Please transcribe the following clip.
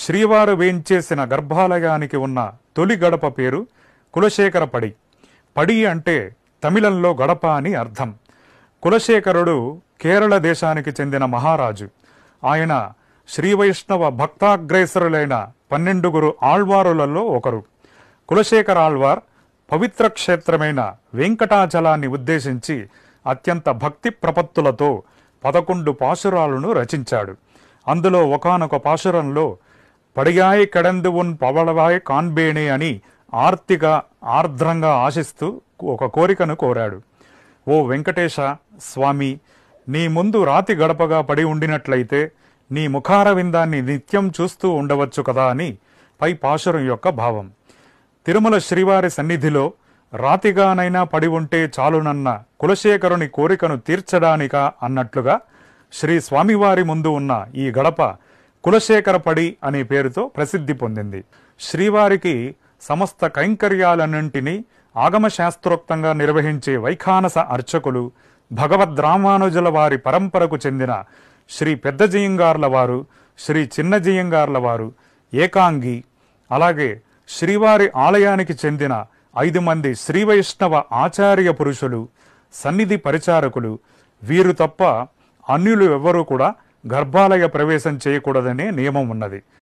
శ్రీవారు వేంచేసిన గర్భాలయానికి ఉన్న తొలి గడప పేరు కులశేఖర పడి. పడి అంటే తమిళంలో గడప అని అర్థం. కులశేఖరుడు కేరళ దేశానికి చెందిన మహారాజు. ఆయన శ్రీవైష్ణవ భక్తాగ్రేసరులైన 12 ఆళ్వారులలో ఒకరు. కులశేఖర ఆళ్వార్ పవిత్ర క్షేత్రమైన వెంకటాచలాన్ని ఉద్దేశించి అత్యంత భక్తి ప్రపత్తులతో 11 పాశురాలను రచించాడు. అందులో ఒకానొక పాశురంలో పడియాయ్ కెడందు ఉన్ పవళవాయ్ కాన్బేణే అని ఆర్తిగా ఆర్ద్రంగా ఆశిస్తూ ఒక కోరికను కోరాడు. ఓ వెంకటేశ స్వామి, నీ ముందు రాతి గడపగా పడి ఉండినట్లయితే నీ ముఖారవిందాన్ని నిత్యం చూస్తూ ఉండవచ్చు కదా అని పై పాశురం యొక్క భావం. తిరుమల శ్రీవారి సన్నిధిలో రాతిగానైనా పడి ఉంటే చాలునన్న కులశేఖరుని కోరికను తీర్చడానికా అన్నట్లుగా శ్రీ స్వామివారి ముందు ఉన్న ఈ గడప కులశేఖర పడి అనే పేరుతో ప్రసిద్ధి పొందింది. శ్రీవారికి సమస్త కైంకర్యాలన్నింటినీ ఆగమశాస్త్రోక్తంగా నిర్వహించే వైఖానస అర్చకులు భగవద్రామానుజుల వారి పరంపరకు చెందిన శ్రీ పెద్దజీయంగార్ల వారు, శ్రీ చిన్నజీయంగార్ల వారు, ఏకాంగి, అలాగే శ్రీవారి ఆలయానికి చెందిన 5 మంది శ్రీవైష్ణవ ఆచార్య పురుషులు, సన్నిధి పరిచారకులు, వీరు తప్ప అన్యులు ఎవ్వరూ కూడా గర్భాలయ ప్రవేశం చేయకూడదనే నియమం ఉన్నది.